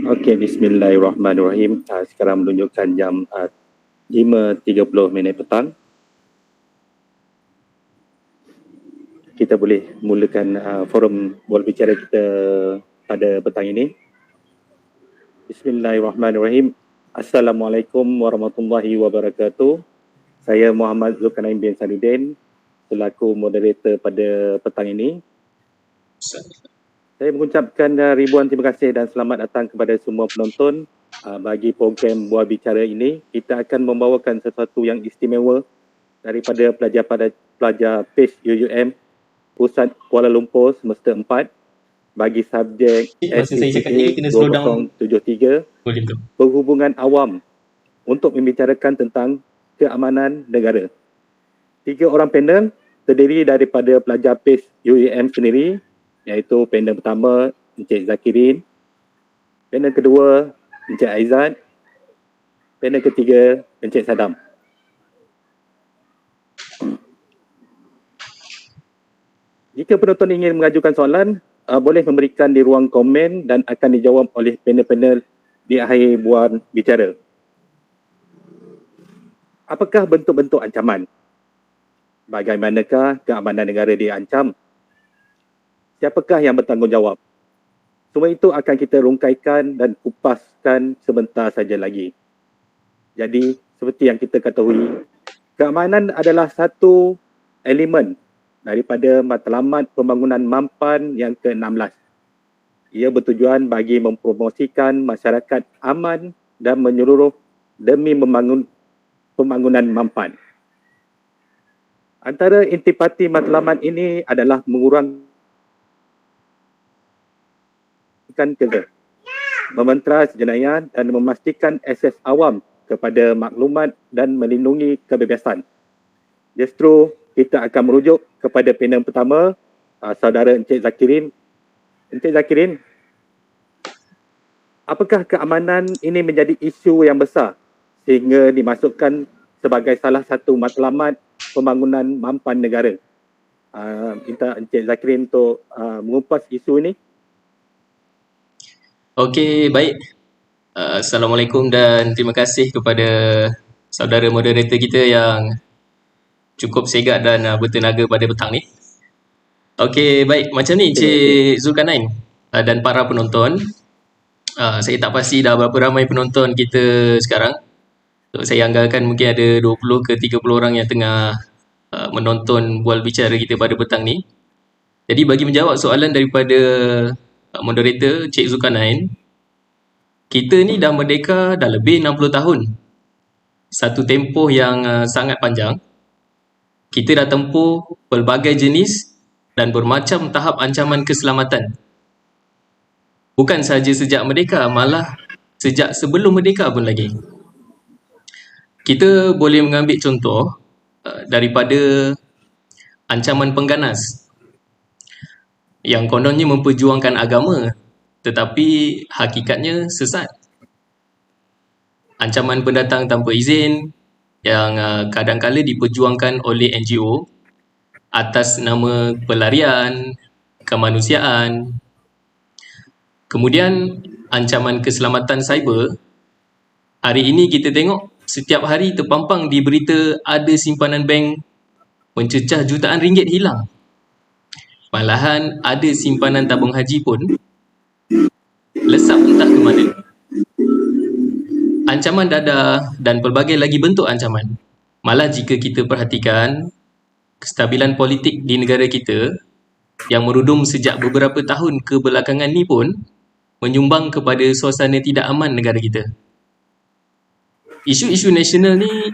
Okey, bismillahirrahmanirrahim. Sekarang menunjukkan jam 5.30 petang. Kita boleh mulakan forum bola bicara kita pada petang ini. Bismillahirrahmanirrahim. Assalamualaikum warahmatullahi wabarakatuh. Saya Muhammad Zulkarnain bin Saidin selaku moderator pada petang ini. Saya mengucapkan ribuan terima kasih dan selamat datang kepada semua penonton bagi program Bual Bicara ini. Kita akan membawakan sesuatu yang istimewa daripada pelajar PACE UUM Pusat Kuala Lumpur semester 4 bagi subjek SPCA 2073 Perhubungan Awam untuk membicarakan tentang keamanan negara. 3 orang panel terdiri daripada pelajar PACE UUM sendiri, iaitu panel pertama Encik Zakirin, panel kedua Encik Aizat, panel ketiga Encik Sadam. Jika penonton ingin mengajukan soalan, boleh memberikan di ruang komen dan akan dijawab oleh panel-panel di akhir bual bicara. Apakah bentuk-bentuk ancaman? Bagaimanakah keamanan negara diancam? Siapakah yang bertanggungjawab? Semua itu akan kita rungkaikan dan kupaskan sebentar saja lagi. Jadi, seperti yang kita ketahui, keamanan adalah satu elemen daripada matlamat pembangunan mampan yang ke-16. Ia bertujuan bagi mempromosikan masyarakat aman dan menyeluruh demi membangun pembangunan mampan. Antara intipati matlamat ini adalah mengurangkan kerja, mementras jenayah dan memastikan akses awam kepada maklumat dan melindungi kebebasan. Justru kita akan merujuk kepada panel pertama, saudara Encik Zakirin. Encik Zakirin, apakah keamanan ini menjadi isu yang besar sehingga dimasukkan sebagai salah satu matlamat pembangunan mampan negara? Minta Encik Zakirin untuk mengupas isu ini. Okey, baik. Assalamualaikum dan terima kasih kepada saudara moderator kita yang cukup segat dan bertenaga pada petang ni. Okey, baik. Macam ni Encik Zulkarnain dan para penonton. Saya tak pasti dah berapa ramai penonton kita sekarang. So, saya anggarkan mungkin ada 20 ke 30 orang yang tengah menonton bual bicara kita pada petang ni. Jadi bagi menjawab soalan daripada moderator Encik Zulkarnain, kita ni dah merdeka dah lebih 60 tahun. Satu tempoh yang sangat panjang. Kita dah tempuh pelbagai jenis dan bermacam tahap ancaman keselamatan. Bukan sahaja sejak merdeka, malah sejak sebelum merdeka pun lagi. Kita boleh mengambil contoh daripada ancaman pengganas yang kononnya memperjuangkan agama tetapi hakikatnya sesat. Ancaman pendatang tanpa izin yang kadang-kala diperjuangkan oleh NGO atas nama pelarian, kemanusiaan. Kemudian ancaman keselamatan cyber. Hari ini kita tengok setiap hari terpampang di berita ada simpanan bank mencecah jutaan ringgit hilang. Malahan ada simpanan tabung haji pun lesap entah ke mana. Ancaman dadah dan pelbagai lagi bentuk ancaman. Malah jika kita perhatikan kestabilan politik di negara kita yang merudum sejak beberapa tahun kebelakangan ni pun menyumbang kepada suasana tidak aman negara kita. Isu-isu nasional ni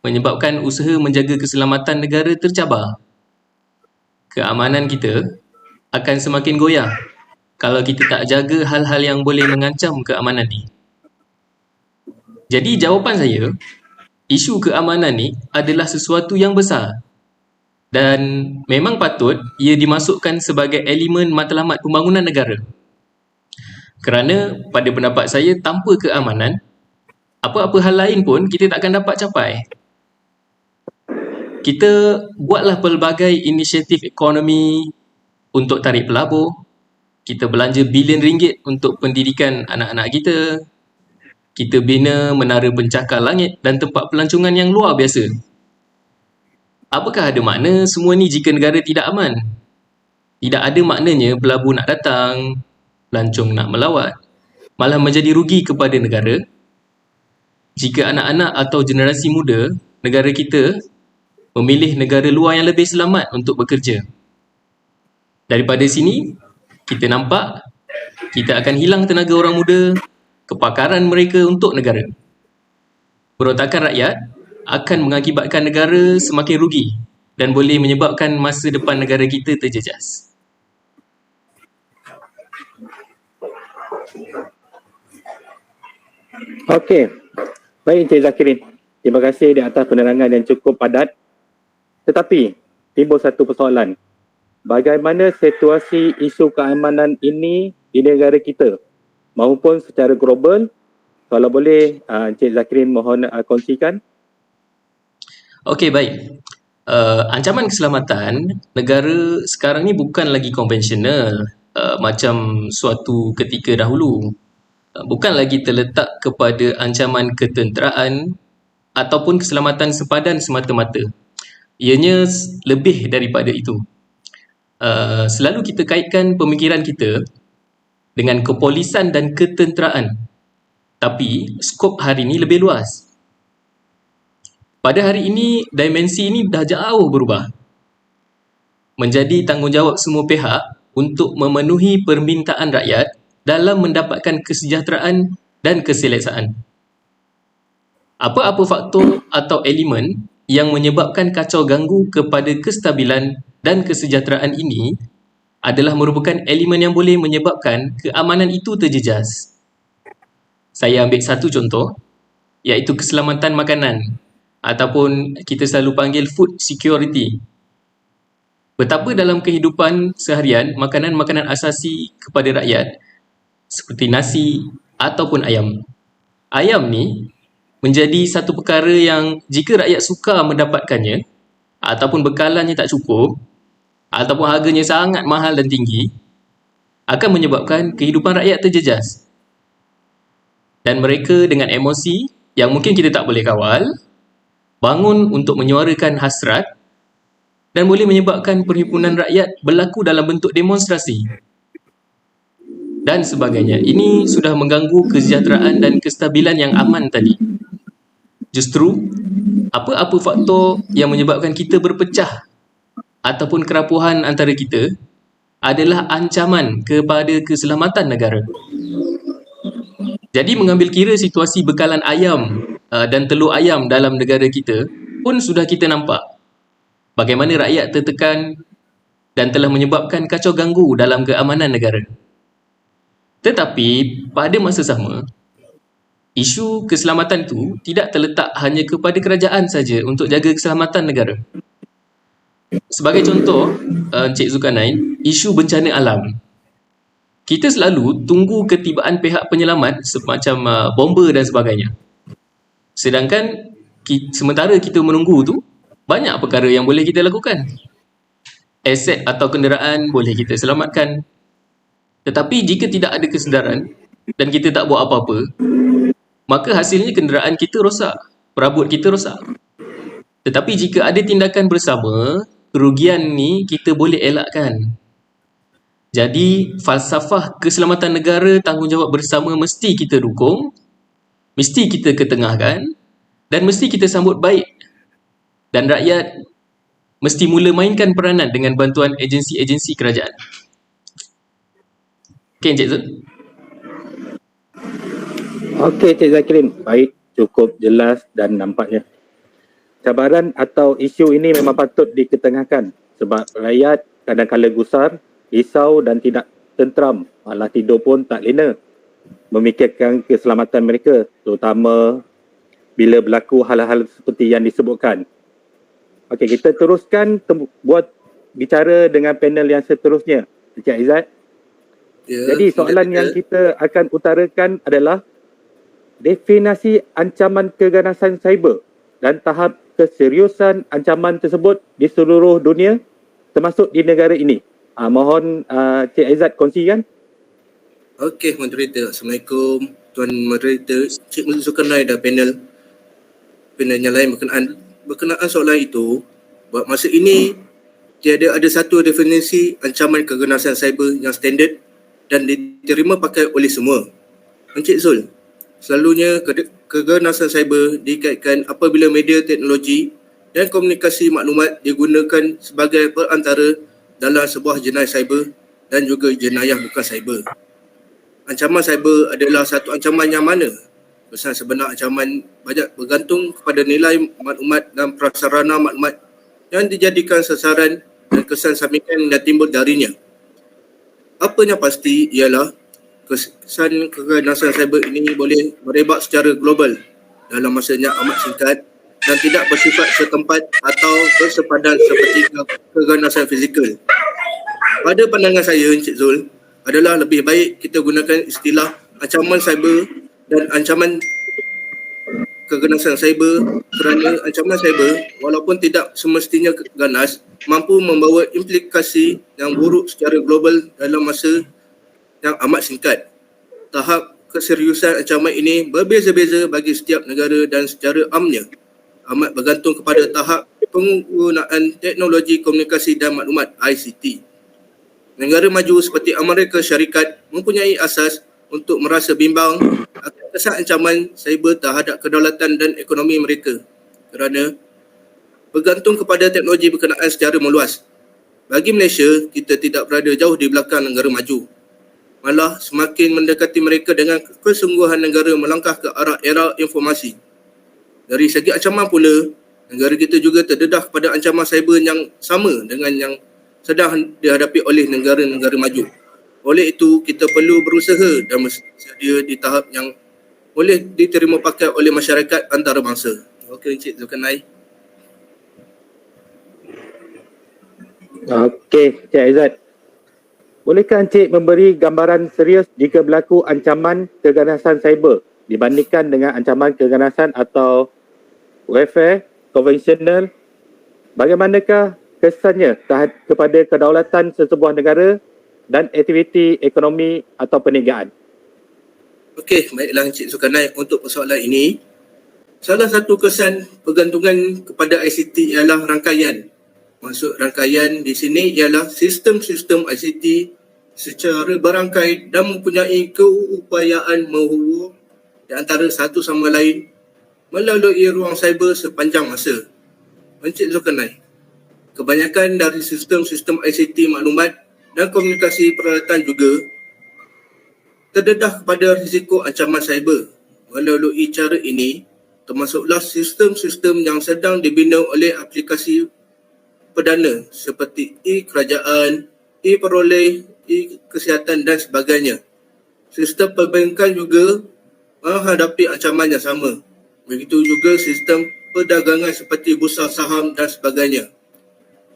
menyebabkan usaha menjaga keselamatan negara tercabar. Keamanan kita akan semakin goyah kalau kita tak jaga hal-hal yang boleh mengancam keamanan ni. Jadi jawapan saya, isu keamanan ni adalah sesuatu yang besar dan memang patut ia dimasukkan sebagai elemen matlamat pembangunan negara. Kerana pada pendapat saya, tanpa keamanan, apa-apa hal lain pun kita tak akan dapat capai. Kita buatlah pelbagai inisiatif ekonomi untuk tarik pelabur. kita belanja bilion ringgit untuk pendidikan anak-anak kita. Kita bina menara pencakar langit dan tempat pelancongan yang luar biasa. Apakah ada makna semua ni jika negara tidak aman? Tidak ada maknanya pelabur nak datang, pelancong nak melawat, malah menjadi rugi kepada negara jika anak-anak atau generasi muda negara kita memilih negara luar yang lebih selamat untuk bekerja. Daripada sini, kita nampak kita akan hilang tenaga orang muda, kepakaran mereka untuk negara. Berontakan rakyat akan mengakibatkan negara semakin rugi dan boleh menyebabkan masa depan negara kita terjejas. Okey. Baik Encik Zakirin. Terima kasih di atas penerangan yang cukup padat. Tetapi timbul satu persoalan. Bagaimana situasi isu keamanan ini di negara kita maupun secara global? Kalau boleh Encik Zakirin mohon kongsikan. Okey, baik. Ancaman keselamatan negara sekarang ni bukan lagi konvensional macam suatu ketika dahulu. Bukan lagi terletak kepada ancaman ketenteraan ataupun keselamatan sepadan semata-mata. Ianya lebih daripada itu. Selalu kita kaitkan pemikiran kita dengan kepolisan dan ketenteraan. Tapi skop hari ini lebih luas. Pada hari ini, dimensi ini dah jauh berubah. Menjadi tanggungjawab semua pihak untuk memenuhi permintaan rakyat dalam mendapatkan kesejahteraan dan keselesaan. Apa-apa faktor atau elemen yang menyebabkan kacau ganggu kepada kestabilan dan kesejahteraan ini adalah merupakan elemen yang boleh menyebabkan keamanan itu terjejas. Saya ambil satu contoh, iaitu keselamatan makanan ataupun kita selalu panggil food security. Betapa dalam kehidupan seharian, makanan-makanan asasi kepada rakyat seperti nasi ataupun ayam. Ayam ni menjadi satu perkara yang jika rakyat sukar mendapatkannya ataupun bekalannya tak cukup ataupun harganya sangat mahal dan tinggi, akan menyebabkan kehidupan rakyat terjejas. Dan mereka dengan emosi yang mungkin kita tak boleh kawal, bangun untuk menyuarakan hasrat dan boleh menyebabkan perhimpunan rakyat berlaku dalam bentuk demonstrasi dan sebagainya. Ini sudah mengganggu kesejahteraan dan kestabilan yang aman tadi. Justru, apa-apa faktor yang menyebabkan kita berpecah ataupun kerapuhan antara kita adalah ancaman kepada keselamatan negara. Jadi mengambil kira situasi bekalan ayam dan telur ayam dalam negara kita pun sudah kita nampak bagaimana rakyat tertekan dan telah menyebabkan kacau ganggu dalam keamanan negara. Tetapi pada masa sama, isu keselamatan itu tidak terletak hanya kepada kerajaan saja untuk jaga keselamatan negara. Sebagai contoh, Encik Zulkarnain, isu bencana alam. Kita selalu tunggu ketibaan pihak penyelamat semacam bomba dan sebagainya. Sedangkan sementara kita menunggu tu, banyak perkara yang boleh kita lakukan. Aset atau kenderaan boleh kita selamatkan. Tetapi jika tidak ada kesedaran dan kita tak buat apa-apa, maka hasilnya kenderaan kita rosak, perabot kita rosak. Tetapi jika ada tindakan bersama, kerugian ni kita boleh elakkan. Jadi, falsafah keselamatan negara tanggungjawab bersama mesti kita dukung, mesti kita ketengahkan dan mesti kita sambut baik. Dan rakyat mesti mula mainkan peranan dengan bantuan agensi-agensi kerajaan. Okey, Encik Zul. Okey Encik Zakirin, baik, cukup jelas dan nampaknya cabaran atau isu ini memang patut diketengahkan sebab rakyat kadang-kala gusar, risau dan tidak tentram, malah tidur pun tak lena memikirkan keselamatan mereka, terutama bila berlaku hal-hal seperti yang disebutkan. Okey, kita teruskan buat bicara dengan panel yang seterusnya, Encik Aizat. Jadi soalan yang kita akan utarakan adalah definisi ancaman keganasan cyber dan tahap keseriusan ancaman tersebut di seluruh dunia termasuk di negara ini. Mohon Cik Aizat kongsikan. Okey, moderator. Assalamualaikum Tuan Moderator, Cik Zulkarnain dan panel yang lain berkenaan soalan itu. Buat masa ini tiada ada satu definisi ancaman keganasan cyber yang standard dan diterima pakai oleh semua. Encik Zul, selalunya keganasan cyber dikaitkan apabila media teknologi dan komunikasi maklumat digunakan sebagai perantara dalam sebuah jenayah cyber dan juga jenayah bukan cyber. Ancaman cyber adalah satu ancaman yang mana? Kesan sebenar ancaman banyak bergantung kepada nilai maklumat dan prasarana maklumat yang dijadikan sasaran dan kesan sampingan yang timbul darinya. Apa yang pasti ialah kesan keganasan cyber ini boleh merebak secara global dalam masa yang amat singkat dan tidak bersifat setempat atau bersepadan seperti keganasan fizikal. Pada pandangan saya, Encik Zul, adalah lebih baik kita gunakan istilah ancaman cyber dan ancaman keganasan cyber kerana ancaman cyber walaupun tidak semestinya ganas mampu membawa implikasi yang buruk secara global dalam masa yang amat singkat. Tahap keseriusan ancaman ini berbeza-beza bagi setiap negara dan secara amnya amat bergantung kepada tahap penggunaan teknologi komunikasi dan maklumat ICT. Negara maju seperti Amerika Syarikat mempunyai asas untuk merasa bimbang akan kesan ancaman cyber terhadap kedaulatan dan ekonomi mereka kerana bergantung kepada teknologi berkenaan secara meluas. Bagi Malaysia, kita tidak berada jauh di belakang negara maju. Malah semakin mendekati mereka dengan kesungguhan negara melangkah ke arah era informasi. Dari segi ancaman pula, negara kita juga terdedah kepada ancaman cyber yang sama dengan yang sedang dihadapi oleh negara-negara maju. Oleh itu, kita perlu berusaha dan bersedia di tahap yang boleh diterima pakai oleh masyarakat antarabangsa. Okey, Encik Zulkarnain. Okey, Cik Aizat. Bolehkah Encik memberi gambaran serius jika berlaku ancaman keganasan cyber dibandingkan dengan ancaman keganasan atau warfare konvensional? Bagaimanakah kesannya kepada kedaulatan sesebuah negara dan aktiviti ekonomi atau perniagaan? Okey, baiklah Encik Zulkarnain, untuk persoalan ini, salah satu kesan pergantungan kepada ICT ialah rangkaian. Maksud rangkaian di sini ialah sistem-sistem ICT secara berangkai dan mempunyai keupayaan menghubung di antara satu sama lain melalui ruang cyber sepanjang masa. Encik Zulkarnain, kebanyakan dari sistem-sistem ICT maklumat dan komunikasi peralatan juga terdedah kepada risiko ancaman cyber. Melalui cara ini, termasuklah sistem-sistem yang sedang dibina oleh aplikasi perdana seperti e-kerajaan, e-peroleh, e-kesihatan dan sebagainya. Sistem perbankan juga menghadapi ancaman yang sama. Begitu juga sistem perdagangan seperti bursa saham dan sebagainya.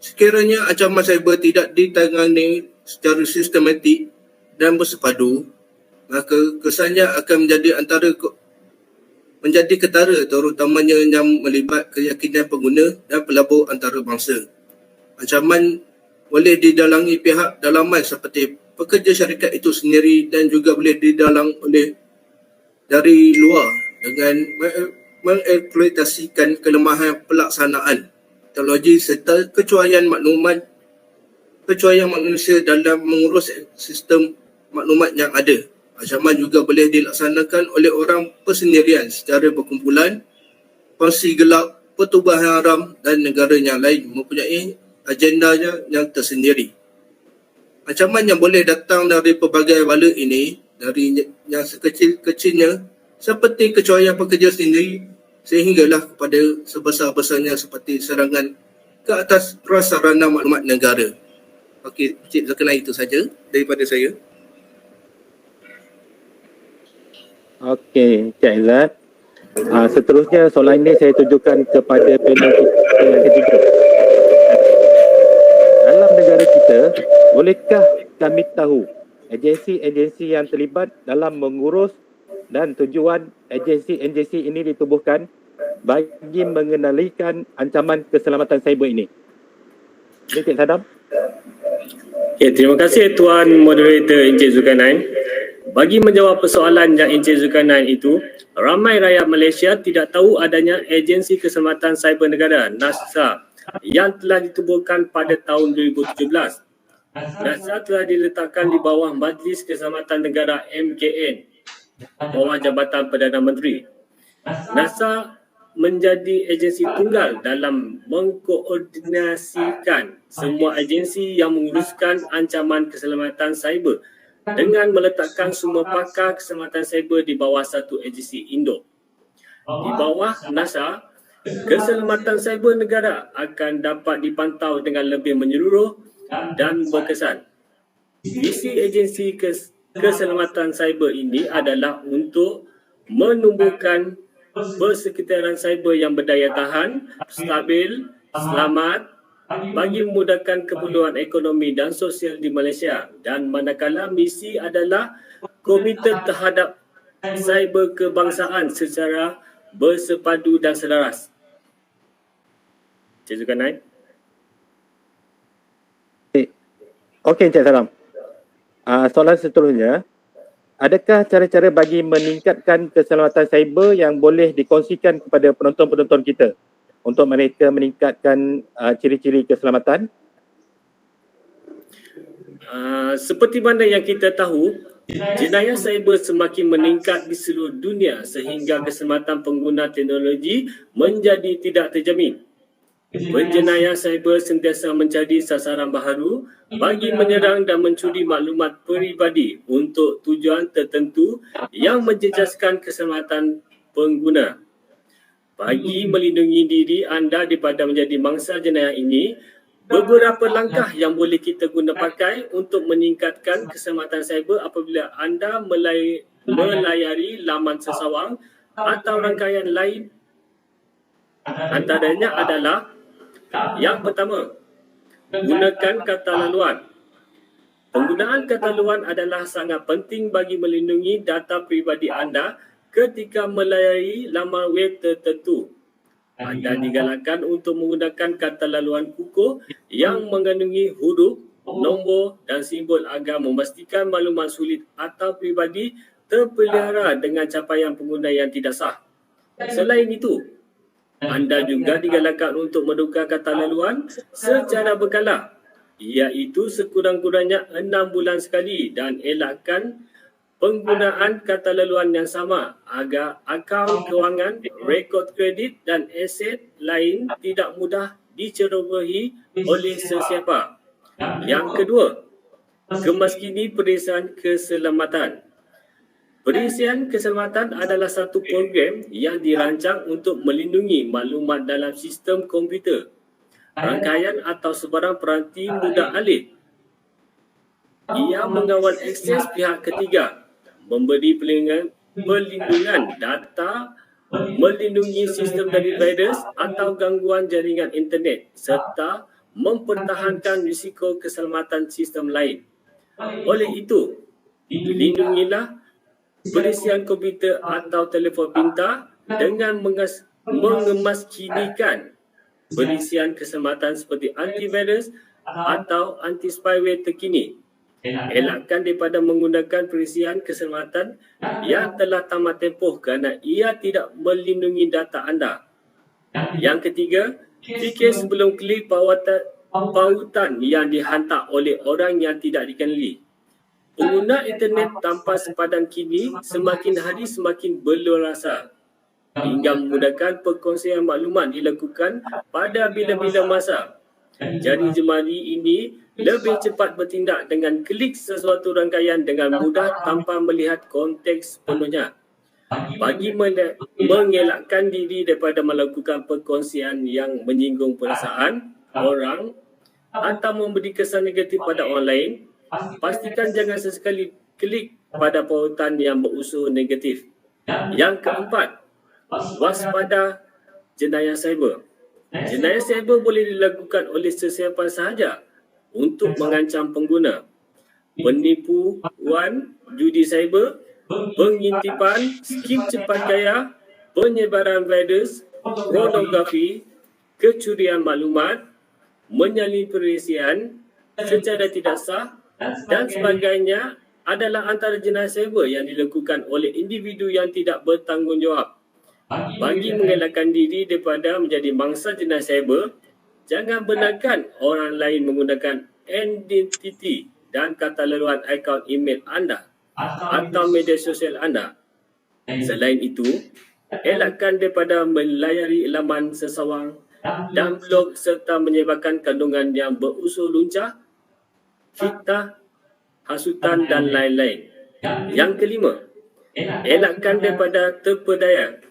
Sekiranya ancaman cyber tidak ditangani secara sistematik dan bersepadu, maka kesannya akan menjadi ketara terutamanya yang melibat keyakinan pengguna dan pelabur antarabangsa. Ancaman boleh didalangi pihak dalaman seperti pekerja syarikat itu sendiri dan juga boleh didalang oleh dari luar dengan mengeksploitasikan kelemahan pelaksanaan teknologi serta kecuaian manusia dalam mengurus sistem maklumat yang ada. Ancaman juga boleh dilaksanakan oleh orang persendirian secara berkumpulan, kongsi gelap, pertubuhan haram dan negara yang lain mempunyai agendanya yang tersendiri. Ancaman yang boleh datang dari pelbagai bala ini, dari yang sekecil-kecilnya seperti kecuaian pekerja sendiri sehinggalah kepada sebesar-besarnya seperti serangan ke atas prasarana maklumat negara. Okey, Cik Zulkarnain, itu saja daripada saya. Okey, Cik Aizat. Seterusnya soalan ini saya tujukan kepada panel kita yang ketiga. Dalam negara kita, bolehkah kami tahu agensi-agensi yang terlibat dalam mengurus dan tujuan agensi-agensi ini ditubuhkan bagi mengendalikan ancaman keselamatan cyber ini? Ini Cik Sadam. Okay, terima kasih Tuan Moderator Encik Zulkarnain. Bagi menjawab persoalan yang Encik Zulkarnain itu, ramai rakyat Malaysia tidak tahu adanya Agensi Keselamatan Cyber Negara NASA yang telah ditubuhkan pada tahun 2017. NASA telah diletakkan di bawah Majlis Keselamatan Negara MKN, bawah Jabatan Perdana Menteri. NASA menjadi agensi tunggal dalam mengkoordinasikan semua agensi yang menguruskan ancaman keselamatan cyber dengan meletakkan semua pakar keselamatan cyber di bawah satu agensi induk. Di bawah NASA, keselamatan cyber negara akan dapat dipantau dengan lebih menyeluruh dan berkesan. Visi agensi keselamatan cyber ini adalah untuk menumbuhkan persekitaran cyber yang berdaya tahan, stabil, selamat, bagi memudahkan keperluan ekonomi dan sosial di Malaysia, dan manakala misi adalah komited terhadap cyber kebangsaan secara bersepadu dan selaras. Encik Zulkarnain. Okey, Encik Salam. Soalan seterusnya, adakah cara-cara bagi meningkatkan keselamatan cyber yang boleh dikongsikan kepada penonton-penonton kita untuk mereka meningkatkan ciri-ciri keselamatan? Seperti mana yang kita tahu, jenayah cyber semakin meningkat di seluruh dunia sehingga keselamatan pengguna teknologi menjadi tidak terjamin. Penjenayah cyber sentiasa mencari sasaran baharu bagi menyerang dan mencuri maklumat peribadi untuk tujuan tertentu yang menjejaskan keselamatan pengguna. Bagi melindungi diri anda daripada menjadi mangsa jenayah ini, beberapa langkah yang boleh kita guna pakai untuk meningkatkan keselamatan cyber apabila anda melayari laman sesawang atau rangkaian lain. Antaranya adalah yang pertama, gunakan kata laluan. Penggunaan kata laluan adalah sangat penting bagi melindungi data peribadi anda ketika melayari laman web tertentu. Anda digalakkan untuk menggunakan kata laluan kukuh yang mengandungi huruf, nombor dan simbol agar memastikan maklumat sulit atau peribadi terpelihara dengan capaian pengguna yang tidak sah. Selain itu, anda juga digalakkan untuk menukar kata laluan secara berkala, iaitu sekurang-kurangnya 6 bulan sekali, dan elakkan penggunaan kata laluan yang sama agar akaun kewangan, rekod kredit dan aset lain tidak mudah dicerobohi oleh sesiapa. Yang kedua, kemaskini perisian keselamatan. Perisian keselamatan adalah satu program yang dirancang untuk melindungi maklumat dalam sistem komputer, rangkaian atau sebarang peranti mudah alih. Ia mengawal akses pihak ketiga, memberi perlindungan data, melindungi sistem dari virus atau gangguan jaringan internet, serta mempertahankan risiko keselamatan sistem lain. Oleh itu, lindungilah perisian komputer atau telefon pintar dengan mengemaskinikan perisian keselamatan seperti antivirus atau anti-spyware terkini. Elakkan daripada menggunakan perisian keselamatan yang telah tamat tempoh kerana ia tidak melindungi data anda. Yang ketiga, fikir sebelum klik pautan yang dihantar oleh orang yang tidak dikenali. Pengguna internet tanpa sepadan kini semakin hari semakin berleluasa hingga memudahkan perkongsian maklumat dilakukan pada bila-bila masa. Jari jemari ini lebih cepat bertindak dengan klik sesuatu rangkaian dengan mudah tanpa melihat konteks penuhnya. Bagi mengelakkan diri daripada melakukan perkongsian yang menyinggung perasaan orang atau memberi kesan negatif pada orang lain, pastikan jangan sesekali klik pada pautan yang berunsur negatif. Yang keempat, waspada jenayah cyber. Jenayah cyber boleh dilakukan oleh sesiapa sahaja untuk mengancam pengguna. Penipuan judi cyber, pengintipan, skim cepat kaya, penyebaran virus, pornografi, kecurian maklumat, menyalin perisian secara tidak sah dan sebagainya adalah antara jenis cyber yang dilakukan oleh individu yang tidak bertanggungjawab. Bagi mengelakkan diri daripada menjadi mangsa jenis cyber, jangan benarkan orang lain menggunakan identiti dan kata laluan akaun email anda atau media sosial anda. Selain itu, elakkan daripada melayari laman sesawang dan blog serta menyebarkan kandungan yang berunsur luncah, fitnah, hasutan dan lain-lain. Yang kelima, elakkan daripada terpedaya.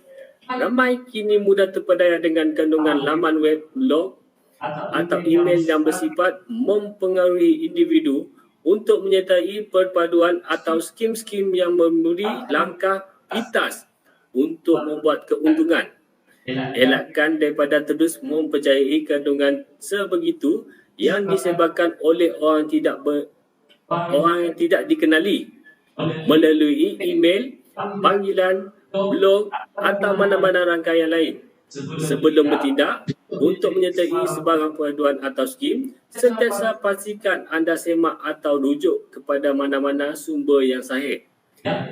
Ramai kini mudah terpedaya dengan kandungan laman web, blog atau email yang bersifat mempengaruhi individu untuk menyertai perpaduan atau skim-skim yang memberi langkah pintas untuk membuat keuntungan. Elakkan daripada terus mempercayai kandungan sebegitu yang disebarkan oleh orang yang tidak dikenali melalui email, panggilan, blog atau mana-mana rangkaian lain. Sebelum bertindak untuk menyertai sebarang perpaduan atau skim, sentiasa pastikan anda semak atau rujuk kepada mana-mana sumber yang sahih.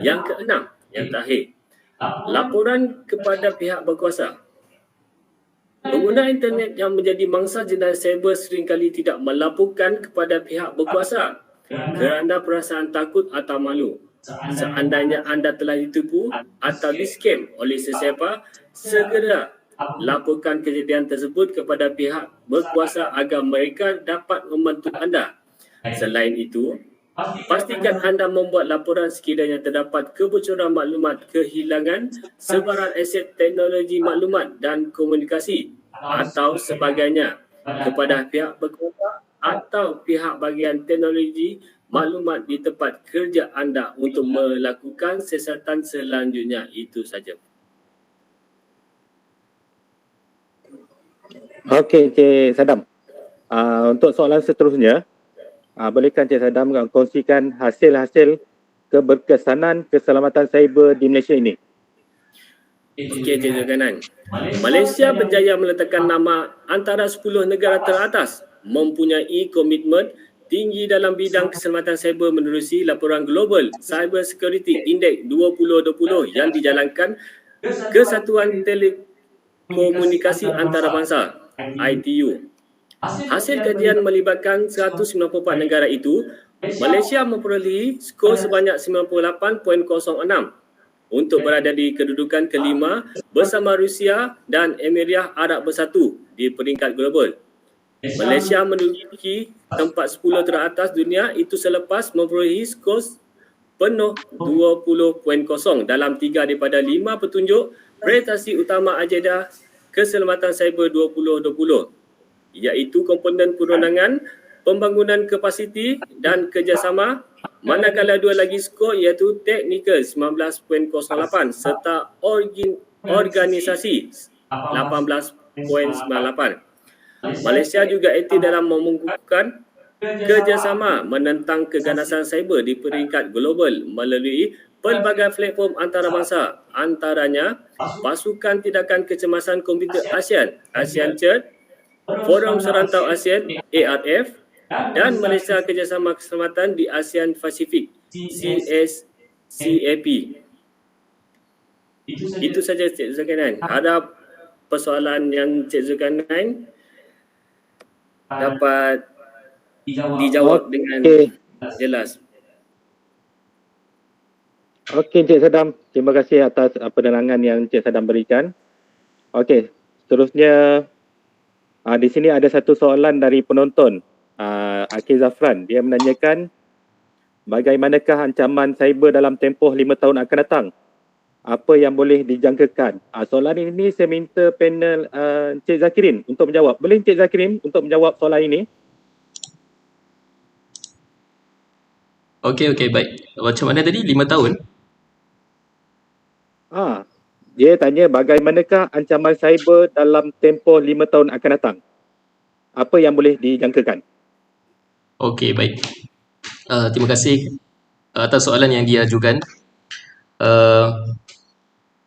Yang keenam, yang terakhir, laporan kepada pihak berkuasa. Pengguna internet yang menjadi mangsa jenis cyber seringkali tidak melaporkan kepada pihak berkuasa kerana perasaan takut atau malu. Seandainya anda telah ditipu atau di-scam oleh sesiapa, segera laporkan kejadian tersebut kepada pihak berkuasa agar mereka dapat membantu anda. Selain itu, pastikan anda membuat laporan sekiranya terdapat kebocoran maklumat, kehilangan sebaran aset teknologi maklumat dan komunikasi atau sebagainya kepada pihak berkuasa atau pihak bahagian teknologi maklumat di tempat kerja anda untuk melakukan siasatan selanjutnya. Itu saja. Okey, Encik Sadam. Untuk soalan seterusnya, bolehkan Encik Sadam kongsikan hasil-hasil keberkesanan keselamatan cyber di Malaysia ini? Okey, Encik Zulkarnain. Malaysia berjaya meletakkan nama antara 10 negara teratas mempunyai komitmen tinggi dalam bidang keselamatan cyber menerusi laporan Global Cyber Security Index 2020 yang dijalankan Kesatuan Telekomunikasi Antarabangsa ITU. Hasil kajian melibatkan 194 negara itu, Malaysia memperolehi skor sebanyak 98.06 untuk berada di kedudukan kelima bersama Rusia dan Emirat Arab Bersatu di peringkat global. Malaysia menduduki tempat 10 teratas dunia itu selepas memperolehi skor penuh 20.0 dalam 3 daripada 5 petunjuk prestasi utama agenda keselamatan cyber 2020, iaitu komponen perundangan, pembangunan kapasiti dan kerjasama, manakala 2 lagi skor iaitu teknikal 19.08 serta organisasi 18.98. Malaysia juga aktif dalam memungkinkan kerjasama menentang keganasan cyber di peringkat global melalui pelbagai platform antarabangsa, antaranya Pasukan Tindakan Kecemasan Komputer ASEAN, ASEAN Cert, Forum Serantau ASEAN, ARF, dan Malaysia Kerjasama Keselamatan di ASEAN Pasifik, CSCAP. Itu saja Cik Zulkarnain. Harap persoalan yang Cik Zulkarnain dapat dijawab dengan jelas. Okey, Encik Sadam. Terima kasih atas penerangan yang Encik Sadam berikan. Okey, seterusnya di sini ada satu soalan dari penonton, Akil Zafran. Dia menanyakan, bagaimanakah ancaman cyber dalam tempoh 5 tahun akan datang? Apa yang boleh dijangkakan? Soalan ini saya minta panel Encik Zakirin untuk menjawab. Boleh Encik Zakirin untuk menjawab soalan ini? Okey, baik. Macam mana tadi? 5 tahun? Dia tanya bagaimanakah ancaman cyber dalam tempoh 5 tahun akan datang? Apa yang boleh dijangkakan? Okey, baik. Terima kasih atas soalan yang diajukan.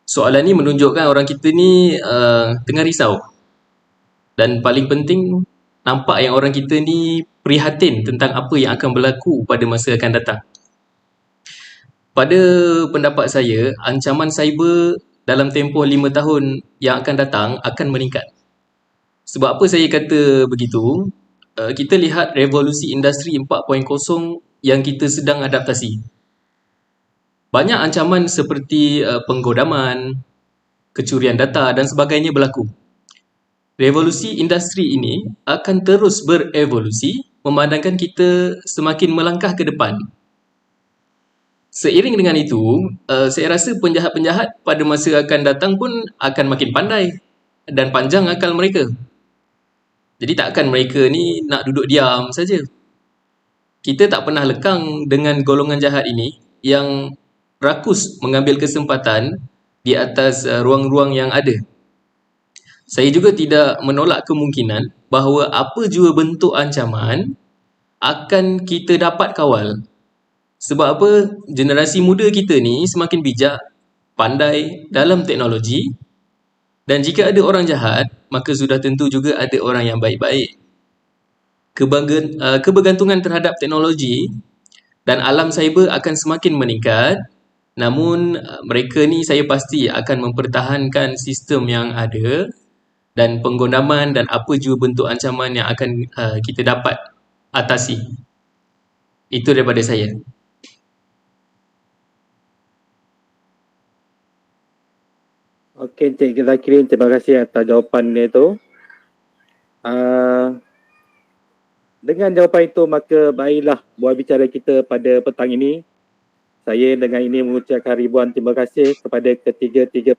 Soalan ni menunjukkan orang kita ni tengah risau. Dan paling penting, nampak yang orang kita ni prihatin tentang apa yang akan berlaku pada masa akan datang. Pada pendapat saya, ancaman cyber dalam tempoh 5 tahun yang akan datang akan meningkat. Sebab apa saya kata begitu? Kita lihat revolusi industri 4.0 yang kita sedang adaptasi. Banyak ancaman seperti penggodaman, kecurian data dan sebagainya berlaku. Revolusi industri ini akan terus berevolusi memandangkan kita semakin melangkah ke depan. Seiring dengan itu, saya rasa penjahat-penjahat pada masa akan datang pun akan makin pandai dan panjang akal mereka. Jadi takkan mereka ni nak duduk diam saja. Kita tak pernah lekang dengan golongan jahat ini yang rakus mengambil kesempatan di atas ruang-ruang yang ada. Saya juga tidak menolak kemungkinan bahawa apa jua bentuk ancaman akan kita dapat kawal. Sebab apa? Generasi muda kita ni semakin bijak, pandai dalam teknologi, dan jika ada orang jahat, maka sudah tentu juga ada orang yang baik-baik. Kebergantungan terhadap teknologi dan alam cyber akan semakin meningkat, namun mereka ni saya pasti akan mempertahankan sistem yang ada dan penggodaman dan apa jua bentuk ancaman yang akan kita dapat atasi. Itu daripada saya. Okey, Encik Zakirin, terima kasih atas jawapan itu. Dengan jawapan itu, maka baiklah buat bicara kita pada petang ini. Saya dengan ini mengucapkan ribuan terima kasih kepada ketiga-tiga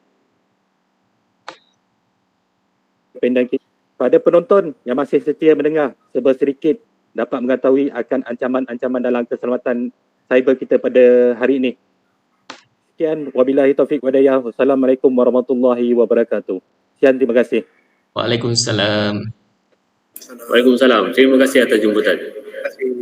panel kita. Pada penonton yang masih setia mendengar, serba sedikit dapat mengetahui akan ancaman-ancaman dalam keselamatan cyber kita pada hari ini. Sekian, wabillahi taufiq walhidayah. Wassalamualaikum warahmatullahi wabarakatuh. Sekian, terima kasih. Waalaikumsalam. Waalaikumsalam. Terima kasih atas jemputan. Terima kasih.